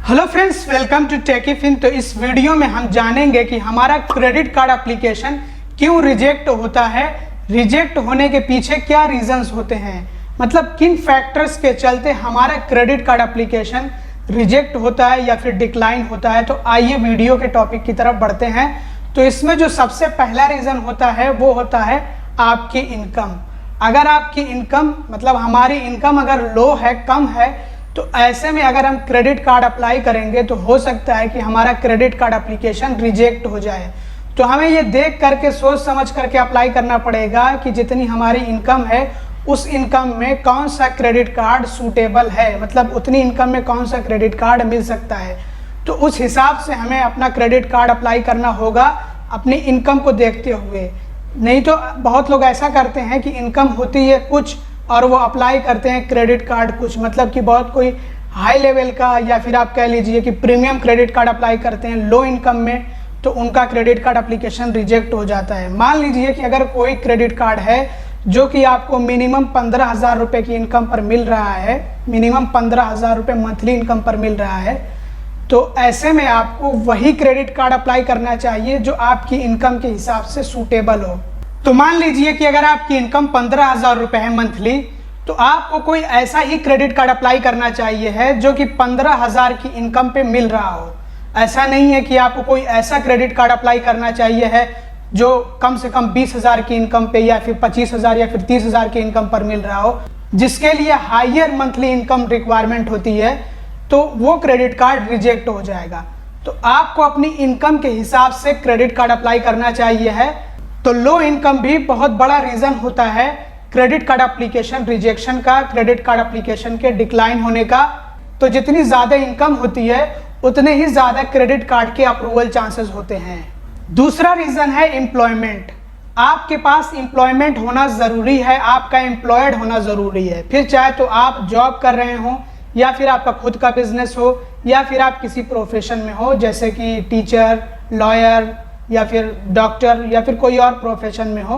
Hello friends, welcome to Techifin. तो इस video में हम जानेंगे कि हमारा क्रेडिट कार्ड एप्लीकेशन क्यों रिजेक्ट होता है, रिजेक्ट होने के पीछे क्या रीजंस होते हैं, मतलब किन फैक्टर्स के चलते हमारा क्रेडिट कार्ड एप्लीकेशन रिजेक्ट होता है या फिर डिक्लाइन होता है। तो आइए वीडियो के टॉपिक की तरफ बढ़ते हैं। तो इसमें जो सबसे पहला रीज़न होता है वो होता है आपकी इनकम। अगर आपकी इनकम मतलब हमारी इनकम अगर लो है, कम है, तो ऐसे में अगर हम क्रेडिट कार्ड अप्लाई करेंगे तो हो सकता है कि हमारा क्रेडिट कार्ड एप्लीकेशन रिजेक्ट हो जाए। तो हमें ये देख करके सोच समझ करके अप्लाई करना पड़ेगा कि जितनी हमारी इनकम है उस इनकम में कौन सा क्रेडिट कार्ड सूटेबल है, मतलब उतनी इनकम में कौन सा क्रेडिट कार्ड मिल सकता है। तो उस हिसाब से हमें अपना क्रेडिट कार्ड अप्लाई करना होगा अपनी इनकम को देखते हुए। नहीं तो बहुत लोग ऐसा करते हैं कि इनकम होती है कुछ और वो अप्लाई करते हैं क्रेडिट कार्ड कुछ, मतलब कि बहुत कोई हाई लेवल का या फिर आप कह लीजिए कि प्रीमियम क्रेडिट कार्ड अप्लाई करते हैं लो इनकम में, तो उनका क्रेडिट कार्ड एप्लीकेशन रिजेक्ट हो जाता है। मान लीजिए कि अगर कोई क्रेडिट कार्ड है जो कि आपको मिनिमम 15,000 रुपये की इनकम पर मिल रहा है, मिनिमम 15,000 रुपये मंथली इनकम पर मिल रहा है, तो ऐसे में आपको वही क्रेडिट कार्ड अप्लाई करना चाहिए जो आपकी इनकम के हिसाब से सूटेबल हो। तो मान लीजिए कि अगर आपकी इनकम 15,000 रुपये है मंथली, तो आपको कोई ऐसा ही क्रेडिट कार्ड अप्लाई करना चाहिए है जो कि 15,000 की इनकम पे मिल रहा हो। ऐसा नहीं है कि आपको कोई ऐसा क्रेडिट कार्ड अप्लाई करना चाहिए है जो कम से कम 20,000 की इनकम पे या फिर 25,000 या फिर 30,000 की इनकम पर मिल रहा हो, जिसके लिए हायर मंथली इनकम रिक्वायरमेंट होती है, तो वो क्रेडिट कार्ड रिजेक्ट हो जाएगा। तो आपको अपनी इनकम के हिसाब से क्रेडिट कार्ड अप्लाई करना चाहिए है। तो लो इनकम भी बहुत बड़ा रीज़न होता है क्रेडिट कार्ड एप्लीकेशन रिजेक्शन का, क्रेडिट कार्ड एप्लीकेशन के डिक्लाइन होने का। तो जितनी ज़्यादा इनकम होती है उतने ही ज़्यादा क्रेडिट कार्ड के अप्रूवल चांसेस होते हैं। दूसरा रीज़न है एम्प्लॉयमेंट। आपके पास एम्प्लॉयमेंट होना ज़रूरी है, आपका एम्प्लॉयड होना ज़रूरी है। फिर चाहे तो आप जॉब कर रहे हो या फिर आपका खुद का बिजनेस हो या फिर आप किसी प्रोफेशन में हो, जैसे कि टीचर, लॉयर या फिर डॉक्टर या फिर कोई और प्रोफेशन में हो,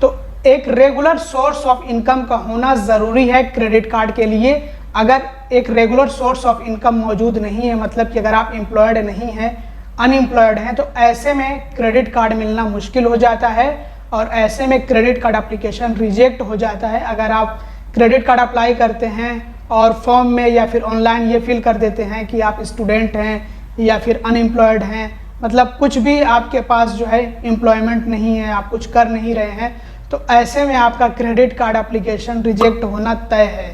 तो एक रेगुलर सोर्स ऑफ इनकम का होना ज़रूरी है क्रेडिट कार्ड के लिए। अगर एक रेगुलर सोर्स ऑफ इनकम मौजूद नहीं है, मतलब कि अगर आप एम्प्लॉयड नहीं हैं, अनएम्प्लॉयड हैं, तो ऐसे में क्रेडिट कार्ड मिलना मुश्किल हो जाता है और ऐसे में क्रेडिट कार्ड एप्लीकेशन रिजेक्ट हो जाता है। अगर आप क्रेडिट कार्ड अप्लाई करते हैं और फॉर्म में या फिर ऑनलाइन ये फिल कर देते हैं कि आप स्टूडेंट हैं या फिर अनएम्प्लॉयड हैं, मतलब कुछ भी आपके पास जो है एम्प्लॉयमेंट नहीं है, आप कुछ कर नहीं रहे हैं, तो ऐसे में आपका क्रेडिट कार्ड एप्लीकेशन रिजेक्ट होना तय है।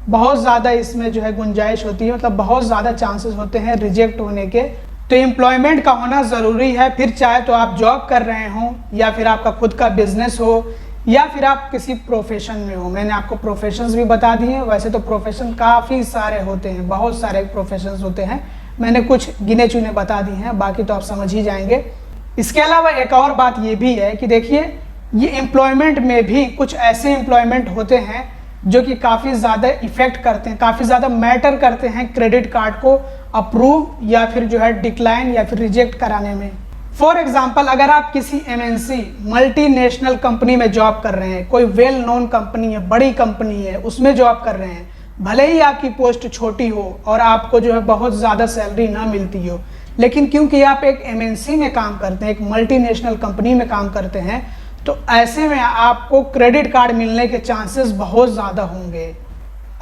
बहुत ज़्यादा इसमें जो है गुंजाइश होती है, मतलब बहुत ज़्यादा चांसेस होते हैं रिजेक्ट होने के। तो एम्प्लॉयमेंट का होना ज़रूरी है। फिर चाहे तो आप जॉब कर रहे हों या फिर आपका खुद का बिजनेस हो या फिर आप किसी प्रोफेशन में हो। मैंने आपको प्रोफेशंस भी बता दिए हैं। वैसे तो प्रोफेशन काफ़ी सारे होते हैं, बहुत सारे प्रोफेशंस होते हैं, मैंने कुछ गिने चुने बता दिए हैं, बाकी तो आप समझ ही जाएंगे। इसके अलावा एक और बात ये भी है कि देखिए, ये एम्प्लॉयमेंट में भी कुछ ऐसे एम्प्लॉयमेंट होते हैं जो कि काफ़ी ज़्यादा इफ़ेक्ट करते हैं, काफ़ी ज़्यादा मैटर करते हैं क्रेडिट कार्ड को अप्रूव या फिर जो है डिक्लाइन या फिर रिजेक्ट कराने में। फॉर एग्जाम्पल, अगर आप किसी MNC मल्टीनेशनल कंपनी में जॉब कर रहे हैं, कोई वेल नोन कंपनी है, बड़ी कंपनी है, उसमें जॉब कर रहे हैं, भले ही आपकी पोस्ट छोटी हो और आपको जो है बहुत ज़्यादा सैलरी ना मिलती हो, लेकिन क्योंकि आप एक MNC में काम करते हैं, एक मल्टीनेशनल कंपनी में काम करते हैं, तो ऐसे में आपको क्रेडिट कार्ड मिलने के चांसेस बहुत ज़्यादा होंगे।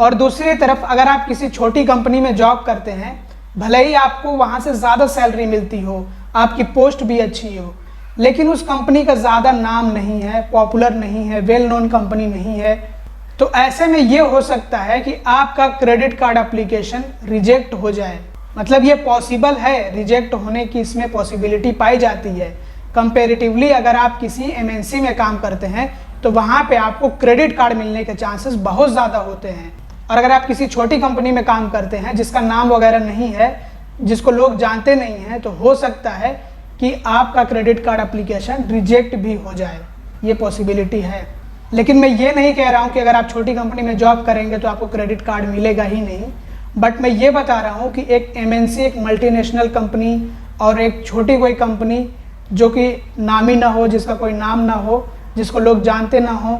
और दूसरी तरफ अगर आप किसी छोटी कंपनी में जॉब करते हैं, भले ही आपको वहाँ से ज़्यादा सैलरी मिलती हो, आपकी पोस्ट भी अच्छी हो, लेकिन उस कंपनी का ज़्यादा नाम नहीं है, पॉपुलर नहीं है, वेल नोन कंपनी नहीं है, तो ऐसे में ये हो सकता है कि आपका क्रेडिट कार्ड एप्लीकेशन रिजेक्ट हो जाए। मतलब ये पॉसिबल है, रिजेक्ट होने की इसमें पॉसिबिलिटी पाई जाती है। कंपैरेटिवली अगर आप किसी MNC में काम करते हैं तो वहाँ पे आपको क्रेडिट कार्ड मिलने के चांसेस बहुत ज़्यादा होते हैं। और अगर आप किसी छोटी कंपनी में काम करते हैं जिसका नाम वगैरह नहीं है, जिसको लोग जानते नहीं हैं, तो हो सकता है कि आपका क्रेडिट कार्ड एप्लीकेशन रिजेक्ट भी हो जाए, ये पॉसिबिलिटी है। लेकिन मैं ये नहीं कह रहा हूँ कि अगर आप छोटी कंपनी में जॉब करेंगे तो आपको क्रेडिट कार्ड मिलेगा ही नहीं, बट मैं ये बता रहा हूँ कि एक MNC, एक मल्टीनेशनल कंपनी और एक छोटी कोई कंपनी जो कि नामी ना हो, जिसका कोई नाम ना हो, जिसको लोग जानते ना हो,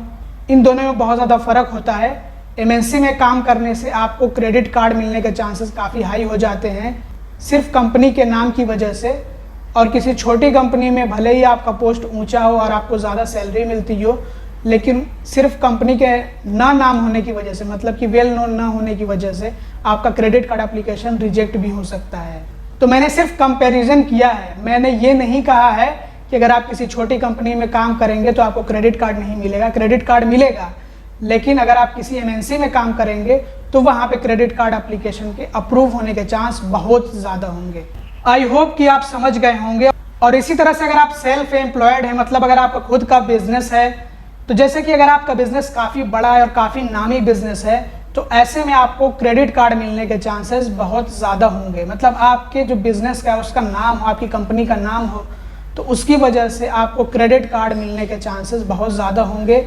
इन दोनों में बहुत ज़्यादा फ़र्क होता है। MNC में काम करने से आपको क्रेडिट कार्ड मिलने के चांसेस काफ़ी हाई हो जाते हैं, सिर्फ कंपनी के नाम की वजह से, और किसी छोटी कंपनी में भले ही आपका पोस्ट ऊंचा हो और आपको ज़्यादा सैलरी मिलती हो, लेकिन सिर्फ कंपनी के ना नाम होने की वजह से, मतलब कि वेल नोन ना होने की वजह से आपका क्रेडिट कार्ड एप्लीकेशन रिजेक्ट भी हो सकता है। तो मैंने सिर्फ कंपैरिजन किया है, मैंने ये नहीं कहा है कि अगर आप किसी छोटी कंपनी में काम करेंगे तो आपको क्रेडिट कार्ड नहीं मिलेगा। क्रेडिट कार्ड मिलेगा, लेकिन अगर आप किसी एमएनसी में काम करेंगे तो वहाँ पे क्रेडिट कार्ड एप्लीकेशन के अप्रूव होने के चांस बहुत ज़्यादा होंगे। आई होप कि आप समझ गए होंगे। और इसी तरह से अगर आप सेल्फ एम्प्लॉयड हैं, मतलब अगर आपका खुद का बिजनेस है, तो जैसे कि अगर आपका बिजनेस काफ़ी बड़ा है और काफ़ी नामी बिजनेस है, तो ऐसे में आपको क्रेडिट कार्ड मिलने के चांसेस बहुत ज़्यादा होंगे। मतलब आपके जो बिजनेस का है उसका नाम हो, आपकी कंपनी का नाम हो, तो उसकी वजह से आपको क्रेडिट कार्ड मिलने के चांसेस बहुत ज़्यादा होंगे।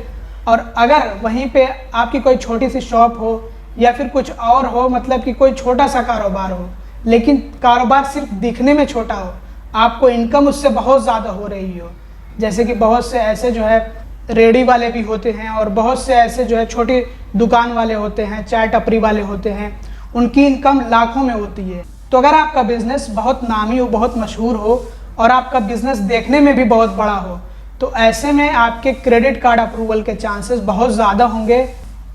और अगर वहीं पे आपकी कोई छोटी सी शॉप हो या फिर कुछ और हो, मतलब कि कोई छोटा सा कारोबार हो, लेकिन कारोबार सिर्फ दिखने में छोटा हो, आपको इनकम उससे बहुत ज़्यादा हो रही हो, जैसे कि बहुत से ऐसे जो है रेडी वाले भी होते हैं और बहुत से ऐसे जो है छोटी दुकान वाले होते हैं, चाय टपरी वाले होते हैं, उनकी इनकम लाखों में होती है। तो अगर आपका बिजनेस बहुत नामी हो, बहुत मशहूर हो और आपका बिजनेस देखने में भी बहुत बड़ा हो, तो ऐसे में आपके क्रेडिट कार्ड अप्रूवल के चांसेस बहुत ज़्यादा होंगे।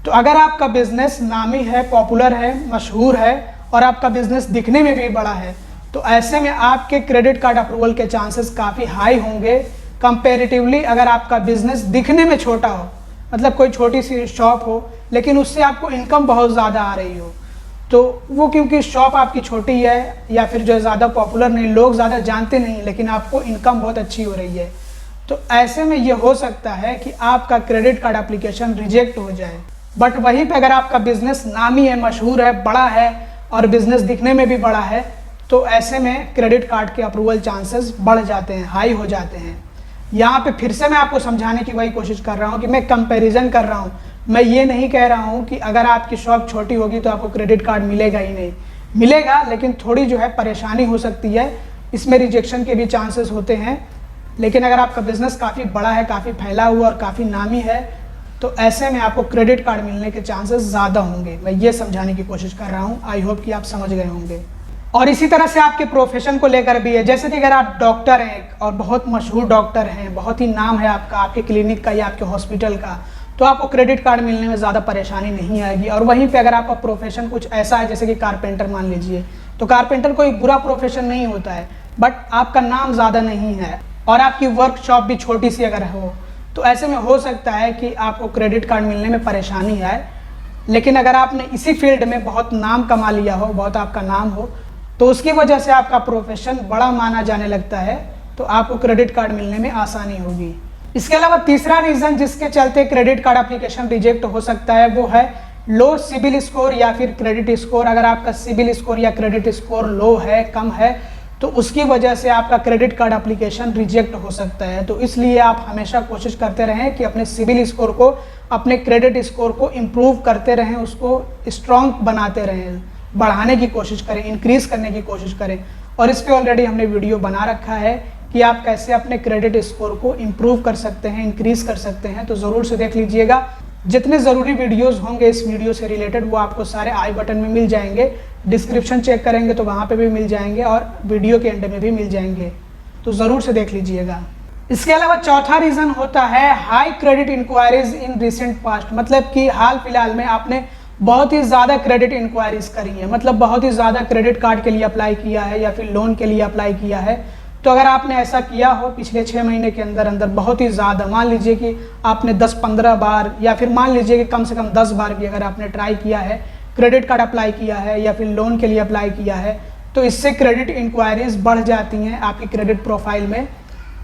तो अगर आपका बिजनेस नामी है, पॉपुलर है, मशहूर है और आपका बिजनेस दिखने में भी बड़ा है, तो ऐसे में आपके क्रेडिट कार्ड अप्रूवल के चांसेस काफ़ी हाई होंगे कंपैरेटिवली अगर आपका बिजनेस दिखने में छोटा हो, मतलब कोई छोटी सी शॉप हो लेकिन उससे आपको इनकम बहुत ज़्यादा आ रही हो। तो वो क्योंकि शॉप आपकी छोटी है या फिर जो है ज़्यादा पॉपुलर नहीं, लोग ज़्यादा जानते नहीं, लेकिन आपको इनकम बहुत अच्छी हो रही है, तो ऐसे में ये हो सकता है कि आपका क्रेडिट कार्ड एप्लीकेशन रिजेक्ट हो जाए। बट वहीं पे अगर आपका बिजनेस नामी है, मशहूर है, बड़ा है और बिजनेस दिखने में भी बड़ा है, तो ऐसे में क्रेडिट कार्ड के अप्रूवल चांसेस बढ़ जाते हैं, हाई हो जाते हैं। यहाँ पे फिर से मैं आपको समझाने की वही कोशिश कर रहा हूँ कि मैं कंपैरिजन कर रहा हूँ। मैं ये नहीं कह रहा हूँ कि अगर आपकी शॉप छोटी होगी तो आपको क्रेडिट कार्ड मिलेगा ही नहीं, मिलेगा, लेकिन थोड़ी जो है परेशानी हो सकती है, इसमें रिजेक्शन के भी चांसेस होते हैं। लेकिन अगर आपका बिजनेस काफ़ी बड़ा है, काफ़ी फैला हुआ और काफ़ी नामी है, तो ऐसे में आपको क्रेडिट कार्ड मिलने के चांसेस ज़्यादा होंगे। मैं ये समझाने की कोशिश कर रहा हूँ। आई होप कि आप समझ गए होंगे। और इसी तरह से आपके प्रोफेशन को लेकर भी है, जैसे कि अगर आप डॉक्टर हैं और बहुत मशहूर डॉक्टर हैं, बहुत ही नाम है आपका, आपके क्लिनिक का या आपके हॉस्पिटल का, तो आपको क्रेडिट कार्ड मिलने में ज़्यादा परेशानी नहीं आएगी। और वहीं पे अगर आपका प्रोफेशन कुछ ऐसा है जैसे कि कारपेंटर मान लीजिए, तो कारपेंटर कोई बुरा प्रोफेशन नहीं होता है, बट आपका नाम ज़्यादा नहीं है और आपकी वर्कशॉप भी छोटी सी अगर हो, तो ऐसे में हो सकता है कि आपको क्रेडिट कार्ड मिलने में परेशानी आए। लेकिन अगर आपने इसी फील्ड में बहुत नाम कमा लिया हो, बहुत आपका नाम हो, तो उसकी वजह से आपका प्रोफेशन बड़ा माना जाने लगता है, तो आपको क्रेडिट कार्ड मिलने में आसानी होगी। इसके अलावा तीसरा रीज़न जिसके चलते क्रेडिट कार्ड एप्लीकेशन रिजेक्ट हो सकता है वो है लो सिबिल स्कोर या फिर क्रेडिट स्कोर। अगर आपका सिबिल स्कोर या क्रेडिट स्कोर लो है, कम है, तो उसकी वजह से आपका क्रेडिट कार्ड एप्लीकेशन रिजेक्ट हो सकता है। तो इसलिए आप हमेशा कोशिश करते रहें कि अपने सिबिल स्कोर को, अपने क्रेडिट स्कोर को इम्प्रूव करते रहें, उसको स्ट्रॉन्ग बनाते रहें, बढ़ाने की कोशिश करें, इंक्रीज़ करने की कोशिश करें। और इस पर ऑलरेडी हमने वीडियो बना रखा है कि आप कैसे अपने क्रेडिट स्कोर को इम्प्रूव कर सकते हैं, इंक्रीज़ कर सकते हैं, तो ज़रूर से देख लीजिएगा। जितने ज़रूरी वीडियोस होंगे इस वीडियो से रिलेटेड वो आपको सारे आई बटन में मिल जाएंगे, डिस्क्रिप्शन चेक करेंगे तो वहाँ पे भी मिल जाएंगे और वीडियो के एंड में भी मिल जाएंगे, तो ज़रूर से देख लीजिएगा। इसके अलावा चौथा रीज़न होता है high credit inquiries in recent past, मतलब कि हाल फिलहाल में आपने बहुत ही ज़्यादा क्रेडिट इंक्वायरीज करी है, मतलब बहुत ही ज़्यादा क्रेडिट कार्ड के लिए अप्लाई किया है या फिर लोन के लिए अप्लाई किया है। तो अगर आपने ऐसा किया हो पिछले 6 महीने के अंदर अंदर बहुत ही ज़्यादा, मान लीजिए कि आपने 10-15 बार या फिर मान लीजिए कि कम से कम 10 बार भी अगर आपने ट्राई किया है, क्रेडिट कार्ड अप्लाई किया है या फिर लोन के लिए अप्लाई किया है, तो इससे क्रेडिट इंक्वायरीज बढ़ जाती हैं आपकी क्रेडिट प्रोफाइल में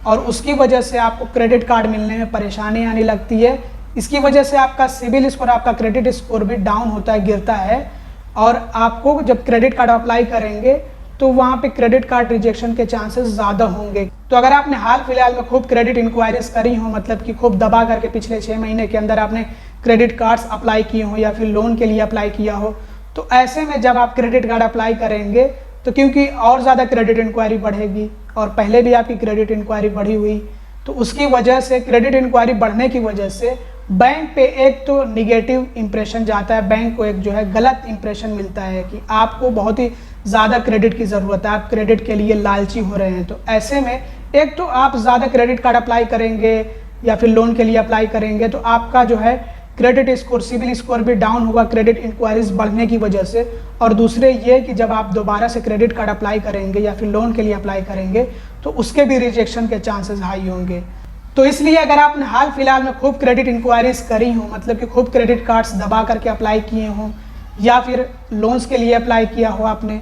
और उसकी वजह से आपको क्रेडिट कार्ड मिलने में परेशानी आने लगती है। इसकी वजह से आपका सिबिल स्कोर, आपका क्रेडिट स्कोर भी डाउन होता है, गिरता है और आपको जब क्रेडिट कार्ड अप्लाई करेंगे तो वहाँ पे क्रेडिट कार्ड रिजेक्शन के चांसेस ज़्यादा होंगे। तो अगर आपने हाल फिलहाल में खूब क्रेडिट इंक्वायरीज करी हो, मतलब कि खूब दबा करके पिछले 6 महीने के अंदर आपने क्रेडिट कार्ड्स अप्लाई किए हो या फिर लोन के लिए अप्लाई किया हो, तो ऐसे में जब आप क्रेडिट कार्ड अप्लाई करेंगे तो क्योंकि और ज़्यादा क्रेडिट इंक्वायरी बढ़ेगी और पहले भी आपकी क्रेडिट इंक्वायरी बढ़ी हुई, तो उसकी वजह से क्रेडिट इंक्वायरी बढ़ने की वजह से बैंक पे एक तो निगेटिव इंप्रेशन जाता है, बैंक को एक जो है गलत इंप्रेशन मिलता है कि आपको बहुत ही ज़्यादा क्रेडिट की ज़रूरत है, आप क्रेडिट के लिए लालची हो रहे हैं, तो ऐसे में एक तो आप ज़्यादा क्रेडिट कार्ड अप्लाई करेंगे या फिर लोन के लिए अप्लाई करेंगे तो आपका जो है क्रेडिट स्कोर, सिविल स्कोर भी डाउन होगा क्रेडिट इंक्वायरीज बढ़ने की वजह से। और दूसरे ये कि जब आप दोबारा से क्रेडिट कार्ड अप्लाई करेंगे या फिर लोन के लिए अप्लाई करेंगे तो उसके भी रिजेक्शन के चांसेस हाई होंगे। तो इसलिए अगर आपने हाल फिलहाल में खूब क्रेडिट इंक्वायरीज करी हो, मतलब कि खूब क्रेडिट कार्ड्स दबा करके अप्लाई किए हों या फिर लोन्स के लिए अप्लाई किया हो आपने,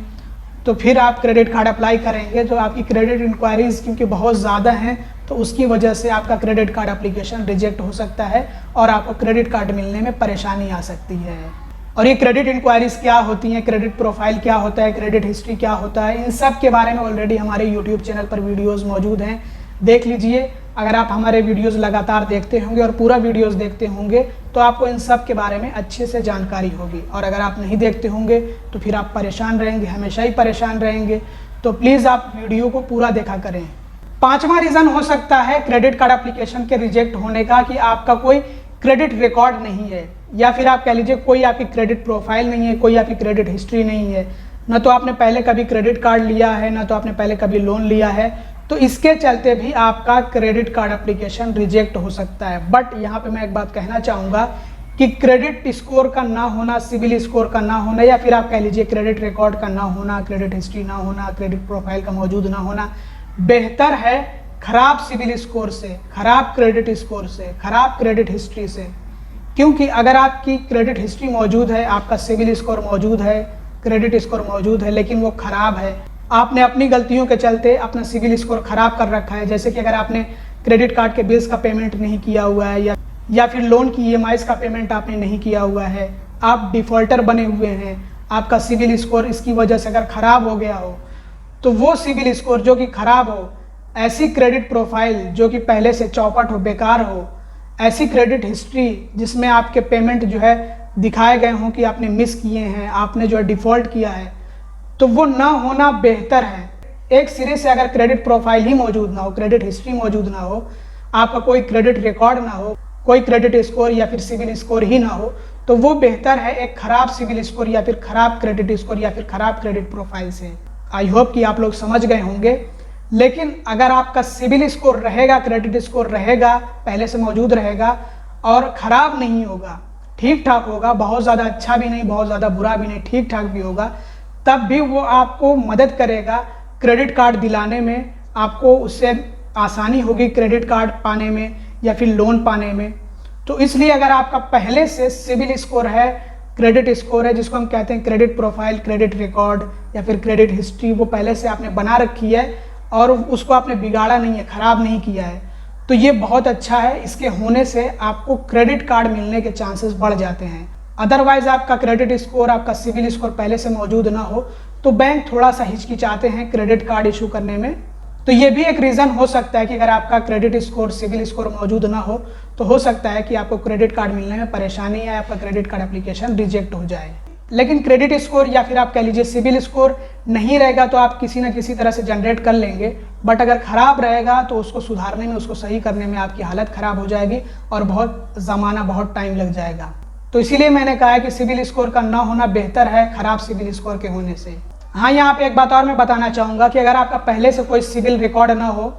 तो फिर आप क्रेडिट कार्ड अप्लाई करेंगे तो आपकी क्रेडिट इंक्वायरीज क्योंकि बहुत ज़्यादा हैं तो उसकी वजह से आपका क्रेडिट कार्ड एप्लीकेशन रिजेक्ट हो सकता है और आपको क्रेडिट कार्ड मिलने में परेशानी आ सकती है। और ये क्रेडिट इंक्वायरीज क्या होती हैं, क्रेडिट प्रोफाइल क्या होता है, क्रेडिट हिस्ट्री क्या होता है, इन सब के बारे में ऑलरेडी हमारे यूट्यूब चैनल पर वीडियोज़ मौजूद हैं, देख लीजिए। अगर आप हमारे वीडियोज़ लगातार देखते होंगे और पूरा वीडियोज़ देखते होंगे तो आपको इन सब के बारे में अच्छे से जानकारी होगी। और अगर आप नहीं देखते होंगे तो फिर आप परेशान रहेंगे, हमेशा ही परेशान रहेंगे। तो प्लीज़ आप वीडियो को पूरा देखा करें। पांचवा रीज़न हो सकता है क्रेडिट कार्ड एप्लीकेशन के रिजेक्ट होने का कि आपका कोई क्रेडिट रिकॉर्ड नहीं है या फिर आप कह लीजिए कोई आपकी क्रेडिट प्रोफाइल नहीं है, कोई आपकी क्रेडिट हिस्ट्री नहीं है, न तो आपने पहले कभी क्रेडिट कार्ड लिया है, न तो आपने पहले कभी लोन लिया है, तो इसके चलते भी आपका क्रेडिट कार्ड एप्लीकेशन रिजेक्ट हो सकता है। बट यहाँ पे मैं एक बात कहना चाहूँगा कि क्रेडिट स्कोर का ना होना, सिविल स्कोर का ना होना या फिर आप कह लीजिए क्रेडिट रिकॉर्ड का ना होना, क्रेडिट हिस्ट्री ना होना, क्रेडिट प्रोफाइल का मौजूद ना होना बेहतर है खराब सिविल स्कोर से, खराब क्रेडिट स्कोर से, खराब क्रेडिट हिस्ट्री से। क्योंकि अगर आपकी क्रेडिट हिस्ट्री मौजूद है, आपका सिविल स्कोर मौजूद है, क्रेडिट स्कोर मौजूद है, लेकिन वो खराब है, आपने अपनी गलतियों के चलते अपना सिविल स्कोर खराब कर रखा है, जैसे कि अगर आपने क्रेडिट कार्ड के बिल्स का पेमेंट नहीं किया हुआ है या फिर लोन की ईएमआईज का पेमेंट आपने नहीं किया हुआ है, आप डिफ़ॉल्टर बने हुए हैं, आपका सिविल स्कोर इसकी वजह से अगर ख़राब हो गया हो, तो वो सिविल स्कोर जो कि ख़राब हो, ऐसी क्रेडिट प्रोफाइल जो कि पहले से चौपट हो, बेकार हो, ऐसी क्रेडिट हिस्ट्री जिसमें आपके पेमेंट जो है दिखाए गए हों कि आपने मिस किए हैं, आपने जो है डिफ़ॉल्ट किया है, तो वो ना होना बेहतर है। एक सिरे से अगर क्रेडिट प्रोफाइल ही मौजूद ना हो, क्रेडिट हिस्ट्री मौजूद ना हो, आपका कोई क्रेडिट रिकॉर्ड ना हो, कोई क्रेडिट स्कोर या फिर सिविल स्कोर ही ना हो, तो वो बेहतर है एक खराब सिविल स्कोर या फिर खराब क्रेडिट स्कोर या फिर खराब क्रेडिट प्रोफाइल से। आई होप कि आप लोग समझ गए होंगे। लेकिन अगर आपका सिविल स्कोर रहेगा, क्रेडिट स्कोर रहेगा, पहले से मौजूद रहेगा और ख़राब नहीं होगा, ठीक ठाक होगा, बहुत ज़्यादा अच्छा भी नहीं, बहुत ज़्यादा बुरा भी नहीं, ठीक ठाक भी होगा, तब भी वो आपको मदद करेगा क्रेडिट कार्ड दिलाने में, आपको उससे आसानी होगी क्रेडिट कार्ड पाने में या फिर लोन पाने में। तो इसलिए अगर आपका पहले से सिविल स्कोर है, क्रेडिट स्कोर है, जिसको हम कहते हैं क्रेडिट प्रोफाइल, क्रेडिट रिकॉर्ड या फिर क्रेडिट हिस्ट्री, वो पहले से आपने बना रखी है और उसको आपने बिगाड़ा नहीं है, ख़राब नहीं किया है, तो ये बहुत अच्छा है। इसके होने से आपको क्रेडिट कार्ड मिलने के चांसेस बढ़ जाते हैं। अदरवाइज आपका क्रेडिट स्कोर, आपका सिविल स्कोर पहले से मौजूद ना हो तो बैंक थोड़ा सा हिचकिचाते हैं क्रेडिट कार्ड इशू करने में। तो ये भी एक रीज़न हो सकता है कि अगर आपका क्रेडिट स्कोर, सिविल स्कोर मौजूद ना हो तो हो सकता है कि आपको क्रेडिट कार्ड मिलने में परेशानी या आपका क्रेडिट कार्ड एप्लीकेशन रिजेक्ट हो जाए। लेकिन क्रेडिट स्कोर या फिर आप कह लीजिए सिविल स्कोर नहीं रहेगा तो आप किसी न किसी तरह से जनरेट कर लेंगे, बट अगर ख़राब रहेगा तो उसको सुधारने में, उसको सही करने में आपकी हालत ख़राब हो जाएगी और बहुत ज़माना, बहुत टाइम लग जाएगा। तो इसीलिए मैंने कहा है कि सिविल स्कोर का ना होना बेहतर है खराब सिविल स्कोर के होने से। हाँ, यहाँ पे एक बात और मैं बताना चाहूँगा कि अगर आपका पहले से कोई सिविल रिकॉर्ड ना हो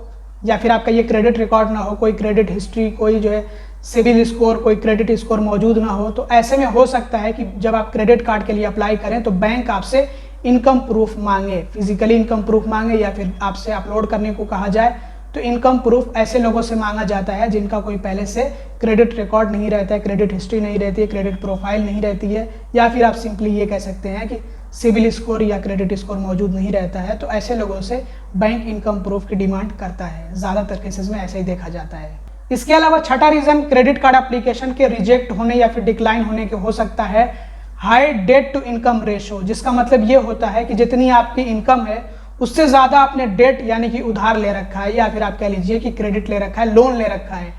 या फिर आपका ये क्रेडिट रिकॉर्ड ना हो, कोई क्रेडिट हिस्ट्री, कोई जो है सिविल स्कोर, कोई क्रेडिट स्कोर मौजूद ना हो, तो ऐसे में हो सकता है कि जब आप क्रेडिट कार्ड के लिए अप्लाई करें तो बैंक आपसे इनकम प्रूफ मांगे, फिजिकली इनकम प्रूफ मांगे या फिर आपसे अपलोड करने को कहा जाए। तो इनकम प्रूफ ऐसे लोगों से मांगा जाता है जिनका कोई पहले से क्रेडिट रिकॉर्ड नहीं रहता है, क्रेडिट हिस्ट्री नहीं रहती है, क्रेडिट प्रोफाइल नहीं रहती है, या फिर आप सिंपली ये कह सकते हैं कि सिविल स्कोर या क्रेडिट स्कोर मौजूद नहीं रहता है। तो ऐसे लोगों से बैंक इनकम प्रूफ की डिमांड करता है, ज़्यादातर केसेस में ऐसे ही देखा जाता है। इसके अलावा छठा रीज़न क्रेडिट कार्ड एप्लीकेशन के रिजेक्ट होने या फिर डिक्लाइन होने के हो सकता है high debt to income ratio, जिसका मतलब ये होता है कि जितनी आपकी इनकम है उससे ज़्यादा आपने डेट यानी कि उधार ले रखा है या फिर आप कह लीजिए कि क्रेडिट ले रखा है, लोन ले रखा है।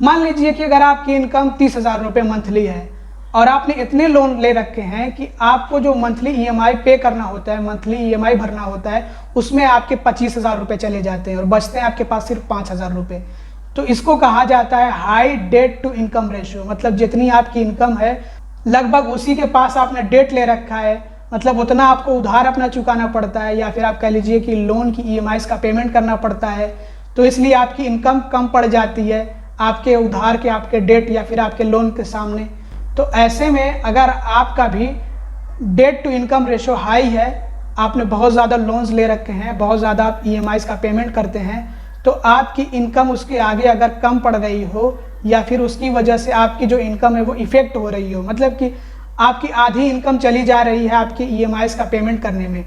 मान लीजिए कि अगर आपकी इनकम 30,000 रुपये मंथली है और आपने इतने लोन ले रखे हैं कि आपको जो मंथली ईएमआई पे करना होता है, मंथली ईएमआई भरना होता है, उसमें आपके 25,000 रुपये चले जाते हैं और बचते हैं आपके पास सिर्फ 5,000 रुपये। तो इसको कहा जाता है high debt to income ratio, मतलब जितनी आपकी इनकम है लगभग उसी के पास आपने डेट ले रखा है मतलब उतना आपको उधार अपना चुकाना पड़ता है, या फिर आप कह लीजिए कि लोन की ईएमआईज़ का पेमेंट करना पड़ता है, तो इसलिए आपकी इनकम कम पड़ जाती है आपके उधार के, आपके डेट या फिर आपके लोन के सामने। तो ऐसे में अगर आपका भी debt to income ratio high है, आपने बहुत ज़्यादा लोन्स ले रखे हैं, बहुत ज़्यादा आप ईएमआईज़ का पेमेंट करते हैं, तो आपकी इनकम उसके आगे अगर कम पड़ गई हो, या फिर उसकी वजह से आपकी जो इनकम है वो इफ़ेक्ट हो रही हो, मतलब कि आपकी आधी इनकम चली जा रही है आपकी ईएमआईज़ का पेमेंट करने में,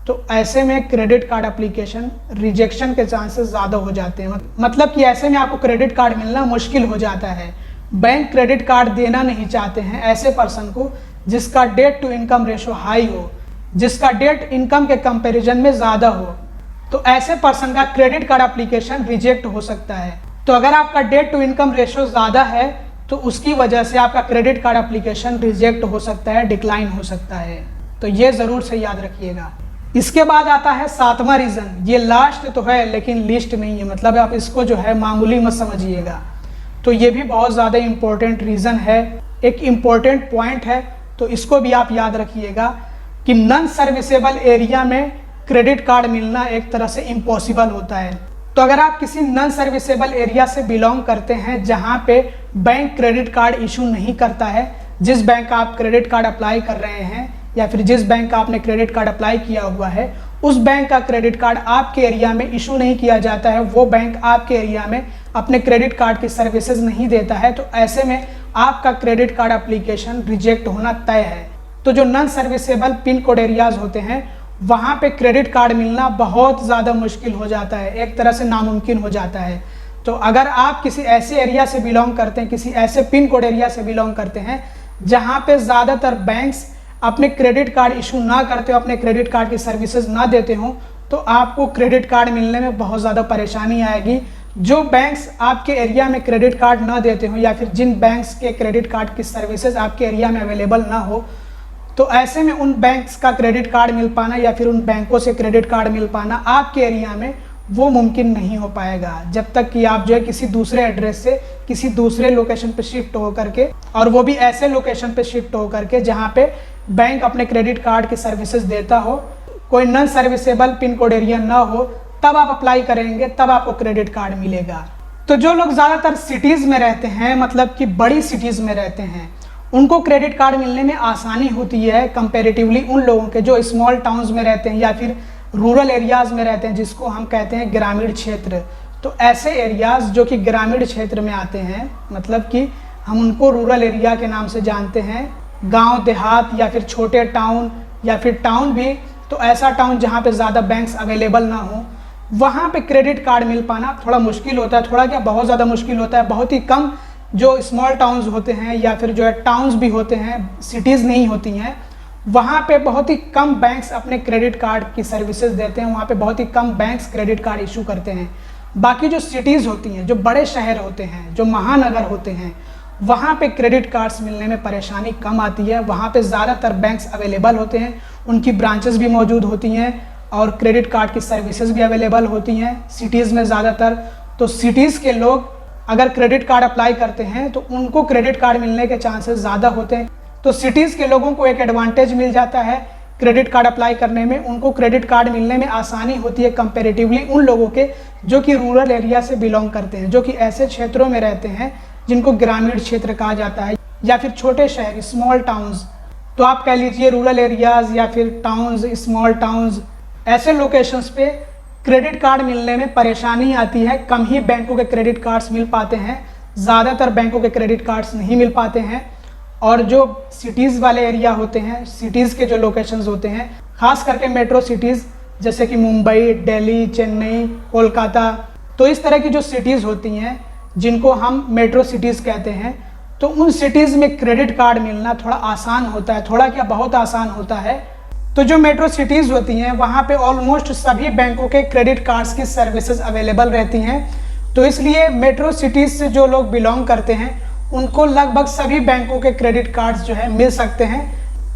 तो ऐसे में क्रेडिट कार्ड एप्लीकेशन रिजेक्शन के चांसेस ज़्यादा हो जाते हैं। मतलब कि ऐसे में आपको क्रेडिट कार्ड मिलना मुश्किल हो जाता है। बैंक क्रेडिट कार्ड देना नहीं चाहते हैं ऐसे पर्सन को जिसका debt to income ratio high हो, जिसका डेट इनकम के कंपैरिजन में ज़्यादा हो, तो ऐसे पर्सन का क्रेडिट कार्ड एप्लीकेशन रिजेक्ट हो सकता है। तो अगर आपका डेट टू इनकम रेशो ज़्यादा है तो उसकी वजह से आपका क्रेडिट कार्ड एप्लीकेशन रिजेक्ट हो सकता है, डिक्लाइन हो सकता है। तो ये ज़रूर से याद रखिएगा। इसके बाद आता है 7वां रीज़न। ये लास्ट तो है लेकिन लिस्ट नहीं है, मतलब आप इसको जो है मामूली मत समझिएगा। तो ये भी बहुत ज़्यादा इम्पोर्टेंट रीज़न है, एक इम्पोर्टेंट पॉइंट है, तो इसको भी आप याद रखिएगा कि नॉन सर्विसेबल एरिया में क्रेडिट कार्ड मिलना एक तरह से इम्पॉसिबल होता है। तो अगर आप किसी नॉन सर्विसेबल एरिया से बिलोंग करते हैं जहाँ पे बैंक क्रेडिट कार्ड इशू नहीं करता है, जिस बैंक का आप क्रेडिट कार्ड अप्लाई कर रहे हैं या फिर जिस बैंक का आपने क्रेडिट कार्ड अप्लाई किया हुआ है, उस बैंक का क्रेडिट कार्ड आपके एरिया में इशू नहीं किया जाता है, वो बैंक आपके एरिया में अपने क्रेडिट कार्ड की सर्विसेज नहीं देता है, तो ऐसे में आपका क्रेडिट कार्ड एप्लीकेशन रिजेक्ट होना तय है। तो जो non serviceable pin code areas होते हैं वहाँ पे क्रेडिट कार्ड मिलना बहुत ज़्यादा मुश्किल हो जाता है, एक तरह से नामुमकिन हो जाता है। तो अगर आप किसी ऐसे एरिया से बिलोंग करते हैं, किसी ऐसे पिन कोड एरिया से बिलोंग करते हैं जहाँ पे ज़्यादातर बैंक्स अपने क्रेडिट कार्ड इशू ना करते हो, अपने क्रेडिट कार्ड की सर्विसेज ना देते हो, तो आपको क्रेडिट कार्ड मिलने में बहुत ज़्यादा परेशानी आएगी। जो बैंक्स आपके एरिया में क्रेडिट कार्ड ना देते हो या फिर जिन बैंक्स के क्रेडिट कार्ड की सर्विसेज आपके एरिया में अवेलेबल ना हो, तो ऐसे में उन बैंक्स का क्रेडिट कार्ड मिल पाना या फिर उन बैंकों से क्रेडिट कार्ड मिल पाना आपके एरिया में वो मुमकिन नहीं हो पाएगा जब तक कि आप जो है किसी दूसरे एड्रेस से किसी दूसरे लोकेशन पे शिफ्ट हो करके, और वो भी ऐसे लोकेशन पे शिफ्ट हो करके जहाँ पे बैंक अपने क्रेडिट कार्ड की सर्विसेज देता हो, कोई non serviceable pin code area ना हो, तब आप अप्लाई करेंगे, तब आपको क्रेडिट कार्ड मिलेगा। तो जो लोग ज़्यादातर सिटीज़ में रहते हैं, मतलब कि बड़ी सिटीज़ में रहते हैं, उनको क्रेडिट कार्ड मिलने में आसानी होती है कंपैरेटिवली उन लोगों के जो स्मॉल टाउन्स में रहते हैं या फिर रूरल एरियाज़ में रहते हैं, जिसको हम कहते हैं ग्रामीण क्षेत्र। तो ऐसे एरियाज़ जो कि ग्रामीण क्षेत्र में आते हैं, मतलब कि हम उनको रूरल एरिया के नाम से जानते हैं, गांव देहात या फिर छोटे टाउन या फिर टाउन भी, तो ऐसा टाउन जहां पे ज़्यादा बैंक्स अवेलेबल ना हो, वहां पे क्रेडिट कार्ड मिल पाना थोड़ा मुश्किल होता है। थोड़ा क्या, बहुत ज़्यादा मुश्किल होता है। बहुत ही कम जो स्मॉल टाउन्स होते हैं या फिर जो है टाउन्स भी होते हैं, सिटीज़ नहीं होती हैं, वहाँ पे बहुत ही कम बैंक्स अपने क्रेडिट कार्ड की सर्विसेज देते हैं, वहाँ पे बहुत ही कम बैंक्स क्रेडिट कार्ड इशू करते हैं। बाकी जो सिटीज़ होती हैं, जो बड़े शहर होते हैं, जो महानगर होते हैं, वहाँ पे क्रेडिट कार्ड्स मिलने में परेशानी कम आती है। वहाँ पे ज़्यादातर बैंक्स अवेलेबल होते हैं, उनकी ब्रांचेस भी मौजूद होती हैं और क्रेडिट कार्ड की सर्विसेज भी अवेलेबल होती हैं सिटीज़ में ज़्यादातर। तो सिटीज़ के लोग अगर क्रेडिट कार्ड अप्लाई करते हैं तो उनको क्रेडिट कार्ड मिलने के चांसेस ज़्यादा होते हैं। तो सिटीज़ के लोगों को एक एडवांटेज मिल जाता है क्रेडिट कार्ड अप्लाई करने में, उनको क्रेडिट कार्ड मिलने में आसानी होती है कंपैरेटिवली उन लोगों के जो कि रूरल एरिया से बिलोंग करते हैं, जो कि ऐसे क्षेत्रों में रहते हैं जिनको ग्रामीण क्षेत्र कहा जाता है या फिर छोटे शहर, स्मॉल टाउन्स। तो आप कह लीजिए रूरल एरियाज़ या फिर टाउन्स, स्मॉल टाउन्स, ऐसे लोकेशंस पे क्रेडिट कार्ड मिलने में परेशानी आती है। कम ही बैंकों के क्रेडिट कार्ड्स मिल पाते हैं, ज़्यादातर बैंकों के क्रेडिट कार्ड्स नहीं मिल पाते हैं। और जो सिटीज़ वाले एरिया होते हैं, सिटीज़ के जो लोकेशंस होते हैं, ख़ास करके मेट्रो सिटीज़ जैसे कि मुंबई, दिल्ली, चेन्नई, कोलकाता, तो इस तरह की जो सिटीज़ होती हैं जिनको हम मेट्रो सिटीज़ कहते हैं, तो उन सिटीज़ में क्रेडिट कार्ड मिलना थोड़ा आसान होता है। थोड़ा क्या, बहुत आसान होता है। तो जो मेट्रो सिटीज़ होती हैं वहाँ पे ऑलमोस्ट सभी बैंकों के क्रेडिट कार्ड्स की सर्विसेज अवेलेबल रहती हैं। तो इसलिए मेट्रो सिटीज़ से जो लोग बिलोंग करते हैं उनको लगभग सभी बैंकों के क्रेडिट कार्ड्स जो है मिल सकते हैं।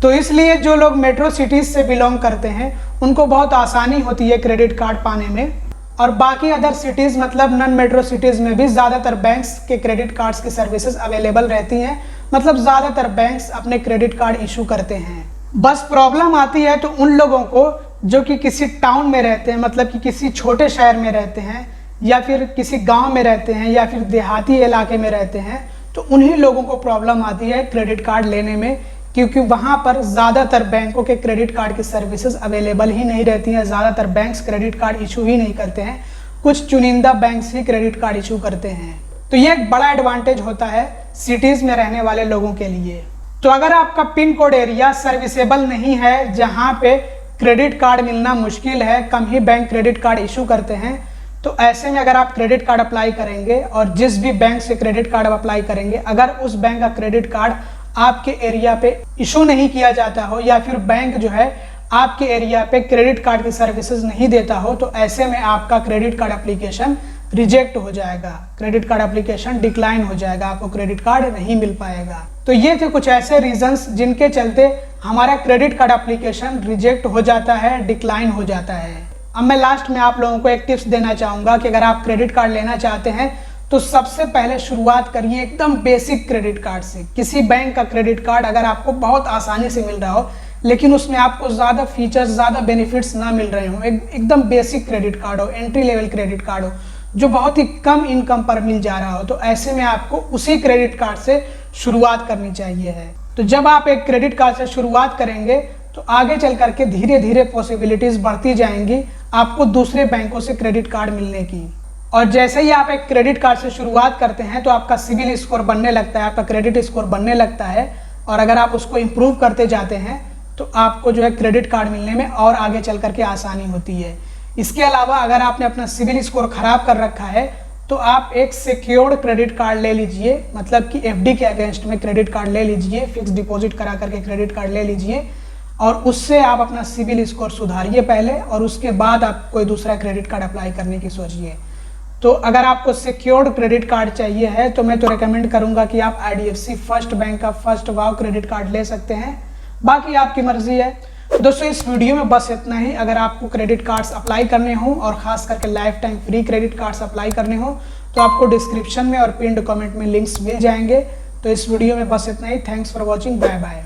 तो इसलिए जो लोग मेट्रो सिटीज़ से बिलोंग करते हैं उनको बहुत आसानी होती है क्रेडिट कार्ड पाने में। और बाकी अदर सिटीज़, मतलब नॉन मेट्रो सिटीज़ में भी ज़्यादातर बैंक्स के क्रेडिट कार्ड्स की सर्विसेज अवेलेबल रहती हैं, मतलब ज़्यादातर बैंक्स अपने क्रेडिट कार्ड इशू करते हैं। बस प्रॉब्लम आती है तो उन लोगों को जो कि किसी टाउन में रहते हैं, मतलब कि किसी छोटे शहर में रहते हैं या फिर किसी गांव में रहते हैं या फिर देहाती इलाके में रहते हैं, तो उन्हीं लोगों को प्रॉब्लम आती है क्रेडिट कार्ड लेने में, क्योंकि वहां पर ज़्यादातर बैंकों के क्रेडिट कार्ड की सर्विसेज अवेलेबल ही नहीं रहती हैं। ज़्यादातर बैंक्स क्रेडिट कार्ड इशू ही नहीं करते हैं, कुछ चुनिंदा बैंक्स ही क्रेडिट कार्ड इशू करते हैं। तो ये एक बड़ा एडवांटेज होता है सिटीज़ में रहने वाले लोगों के लिए। तो अगर आपका पिन कोड एरिया सर्विसेबल नहीं है, जहाँ पे क्रेडिट कार्ड मिलना मुश्किल है, कम ही बैंक क्रेडिट कार्ड इशू करते हैं, तो ऐसे में अगर आप क्रेडिट कार्ड अप्लाई करेंगे और जिस भी बैंक से क्रेडिट कार्ड अप्लाई करेंगे, अगर उस बैंक का क्रेडिट कार्ड आपके एरिया पे इशू नहीं किया जाता हो या फिर बैंक जो है आपके एरिया पे क्रेडिट कार्ड की सर्विसेज नहीं देता हो, तो ऐसे में आपका क्रेडिट कार्ड एप्लीकेशन रिजेक्ट हो जाएगा, क्रेडिट कार्ड एप्लीकेशन डिक्लाइन हो जाएगा, आपको क्रेडिट कार्ड नहीं मिल पाएगा। तो ये थे कुछ ऐसे रीजंस जिनके चलते हमारा क्रेडिट कार्ड एप्लीकेशन रिजेक्ट हो जाता है, डिक्लाइन हो जाता है। अब मैं लास्ट में आप लोगों को एक टिप्स देना चाहूँगा कि अगर आप क्रेडिट कार्ड लेना चाहते हैं तो सबसे पहले शुरुआत करिए एकदम बेसिक क्रेडिट कार्ड से। किसी बैंक का क्रेडिट कार्ड अगर आपको बहुत आसानी से मिल रहा हो लेकिन उसमें आपको ज़्यादा फीचर्स, ज़्यादा बेनिफिट्स ना मिल रहे हो, एकदम बेसिक क्रेडिट कार्ड हो, एंट्री लेवल क्रेडिट कार्ड हो, जो बहुत ही कम इनकम पर मिल जा रहा हो, तो ऐसे में आपको उसी क्रेडिट कार्ड से शुरुआत करनी चाहिए है। तो जब आप एक क्रेडिट कार्ड से शुरुआत करेंगे तो आगे चल करके धीरे धीरे पॉसिबिलिटीज़ बढ़ती जाएंगी आपको दूसरे बैंकों से क्रेडिट कार्ड मिलने की। और जैसे ही आप एक क्रेडिट कार्ड से शुरुआत करते हैं तो आपका सिविल स्कोर बनने लगता है, आपका क्रेडिट स्कोर बनने लगता है, और अगर आप उसको इम्प्रूव करते जाते हैं तो आपको जो है क्रेडिट कार्ड मिलने में और आगे चल करके आसानी होती है। इसके अलावा अगर आपने अपना सिविल स्कोर खराब कर रखा है तो आप एक सिक्योर्ड क्रेडिट कार्ड ले लीजिए, मतलब कि एफडी के अगेंस्ट में क्रेडिट कार्ड ले लीजिए, फिक्स डिपॉजिट करा करके क्रेडिट कार्ड ले लीजिए और उससे आप अपना सिविल स्कोर सुधारिए पहले, और उसके बाद आप कोई दूसरा क्रेडिट कार्ड अप्लाई करने की सोचिए। तो अगर आपको सिक्योर्ड क्रेडिट कार्ड चाहिए है तो मैं तो रेकमेंड करूंगा कि आप IDFC फर्स्ट बैंक का फर्स्ट वाव क्रेडिट कार्ड ले सकते हैं, बाकी आपकी मर्जी है। दोस्तों इस वीडियो में बस इतना ही। अगर आपको क्रेडिट कार्ड्स अप्लाई करने हो और खास करके life time free credit cards apply करने हो तो आपको डिस्क्रिप्शन में और पिन्ड कमेंट में लिंक्स मिल जाएंगे। तो इस वीडियो में बस इतना ही। Thanks for watching, bye bye.